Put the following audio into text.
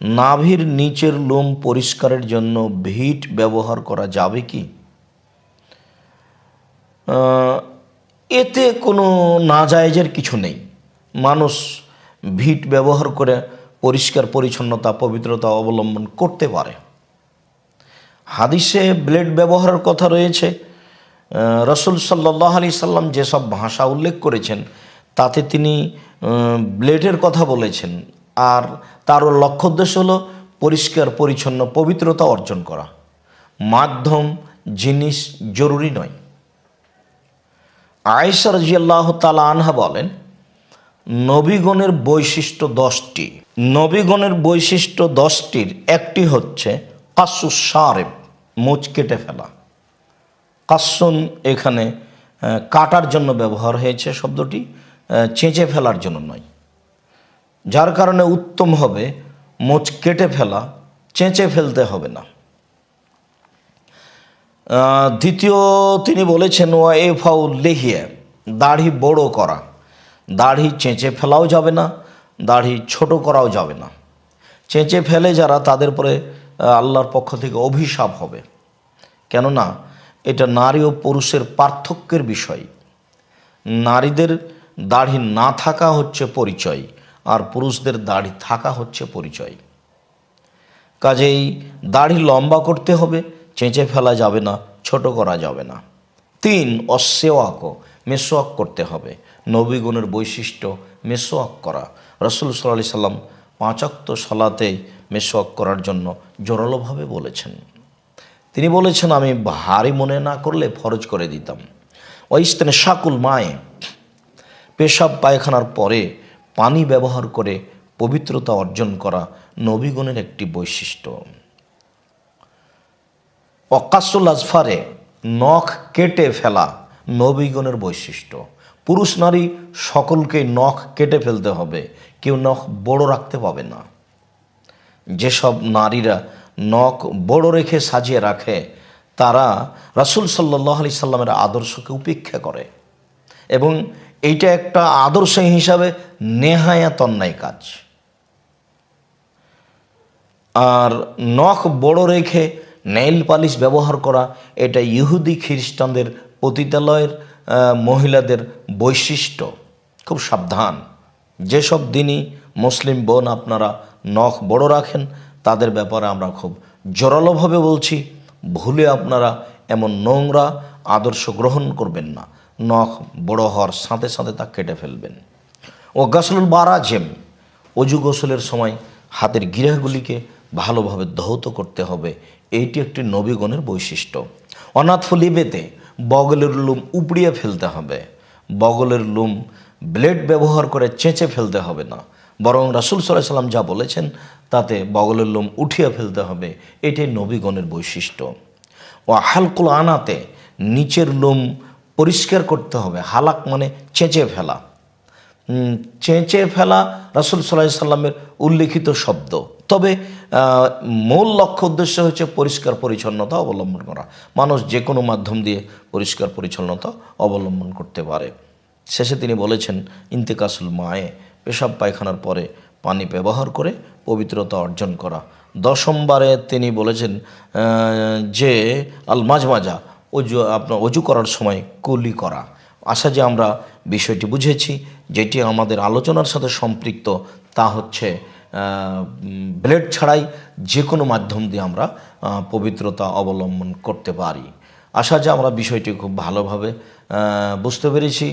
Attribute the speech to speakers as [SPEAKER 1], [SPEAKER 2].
[SPEAKER 1] নাভির নিচের লোম পরিষ্কারের জন্য ভিট ব্যবহার করা যাবে কি? এতে কোনো নাজায়েজের কিছু নেই। মানুষ ভিট ব্যবহার করে পরিষ্কার পরিচ্ছন্নতা পবিত্রতা অবলম্বন করতে পারে। হাদিসে ব্লেড ব্যবহারের কথা রয়েছে। রসুল সাল্লাল্লাহু আলাইহি সাল্লাম যেসব ভাষা উল্লেখ করেছেন তাতে তিনি ব্লেডের কথা বলেছেন, আর তারও লক্ষ্য উদ্দেশ্য হলো পরিষ্কার পরিচ্ছন্ন পবিত্রতা অর্জন করা। মাধ্যম জিনিস জরুরি নয়। আয়েশা রাদিয়াল্লাহু তাআলা আনহা বলেন, নবীগণের বৈশিষ্ট্য 10টি। নবীগণের বৈশিষ্ট্য 10টির একটি হচ্ছে কাসুস শারিব, মুচ কেটে ফেলা। কাসুন এখানে কাটার জন্য ব্যবহার হয়েছে শব্দটি, চেঁচে ফেলার জন্য নয়, যার কারণে উত্তম হবে মুচ কেটে ফেলা, চেঁচে ফেলতে হবে না। দ্বিতীয় তিনি বলেছেন ওয়া এফাউল লিহিয়া, দাড়ি বড় করা। দাড়ি চেঁচে ফেলাও যাবে না, দাড়ি ছোট করাও যাবে না। চেঁচে ফেলে যারা, তাদের পরে আল্লাহর পক্ষ থেকে অভিশাপ হবে। কেননা এটা নারী ও পুরুষের পার্থক্যের বিষয়। নারীদের দাড়ি না থাকা হচ্ছে পরিচয়, আর পুরুষদের দাড়ি থাকা হচ্ছে পরিচয়। কাজেই দাড়ি লম্বা করতে হবে, চেঁচে ফেলা যাবে না, ছোট করা যাবে না। 3 অসেওয়াক, মেসোয়াক করতে হবে। নবীগণের বৈশিষ্ট্য মেসোয়াক করা। রাসূল সাল্লাল্লাহু আলাইহি সাল্লাম 5 ওয়াক্ত সালাতে মেসোয়াক করার জন্য জোরালোভাবে বলেছেন। তিনি বলেছেন, আমি ভারী মনে না করলে ফরজ করে দিতাম। ওয়াইস্তেনে শাকুল মায়ে, পেশাব পায়খানার পরে পানি ব্যবহার করে পবিত্রতা অর্জন করা নবীগণের একটি বৈশিষ্ট্য। অকাসুল আজফারে, নখ কেটে ফেলা নবীগণের বৈশিষ্ট্য। পুরুষ নারী সকলকে নখ কেটে ফেলতে হবে, কেউ নখ বড় রাখতে পাবে না। যেসব নারীরা নখ বড় রেখে সাজিয়ে রাখে তারা রাসূল সাল্লাল্লাহু আলাইহি সাল্লামের আদর্শকে উপেক্ষা করে, এবং এইটা একটা আদর্শ হিসাবে নেহায়াত অন্যায় কাজ। আর নখ বড় রেখে নেইল পালিশ ব্যবহার করা, এটা ইহুদি খ্রিস্টানদের পতিতালয়ের মহিলাদের বৈশিষ্ট্য। খুব সাবধান। যেসব দিনই মুসলিম বোন আপনারা নখ বড় রাখেন তাদের ব্যাপারে আমরা খুব জোরালোভাবে বলছি, ভুলে আপনারা এমন নোংরা আদর্শ গ্রহণ করবেন না। নখ বড় হওয়ার সাথে সাথে তা কেটে ফেলবেন। ও গাসলুল বারাজেম, অজু গোসলের সময় হাতের গিরাগুলিকে ভালোভাবে ধৌত করতে হবে। এইটি একটি নবীগণের বৈশিষ্ট্য। অনাথফুলিবেতে, বগলের লোম উপড়িয়ে ফেলতে হবে। বগলের লোম ব্লেড ব্যবহার করে চেঁচে ফেলতে হবে না, বরং রাসূল সাল্লাল্লাহু আলাইহি সাল্লাম যা বলেছেন তাতে বগলের লোম উঠিয়ে ফেলতে হবে। এটাই নবীগণের বৈশিষ্ট্য। ও হালকুল আনাতে, নিচের লোম পরিষ্কার করতে হবে। হালাক মানে চেঁচে ফেলা। চেঁচে ফেলা রাসূল সাল্লাল্লাহু আলাইহি সাল্লামের উল্লেখিত শব্দ, তবে মূল লক্ষ্য উদ্দেশ্য হচ্ছে পরিষ্কার পরিচ্ছন্নতা অবলম্বন করা। মানুষ যে কোনো মাধ্যম দিয়ে পরিষ্কার পরিচ্ছন্নতা অবলম্বন করতে পারে। শেষে তিনি বলেছেন ইন্তেকাসুল মায়ে, পেশাব পায়খানার পরে পানি ব্যবহার করে পবিত্রতা অর্জন করা। 10মবারে তিনি বলেছেন যে আল মাজমাজা, অজু করার সময় কুলি করা। আশা যে আমরা বিষয়টি বুঝেছি। যেটি আমাদের আলোচনার সাথে সম্পৃক্ত তা হচ্ছে ব্লেড ছাড়াই যে কোনো মাধ্যম দিয়ে আমরা পবিত্রতা অবলম্বন করতে পারি। আশা যে আমরা বিষয়টি খুব ভালোভাবে বুঝতে পেরেছি।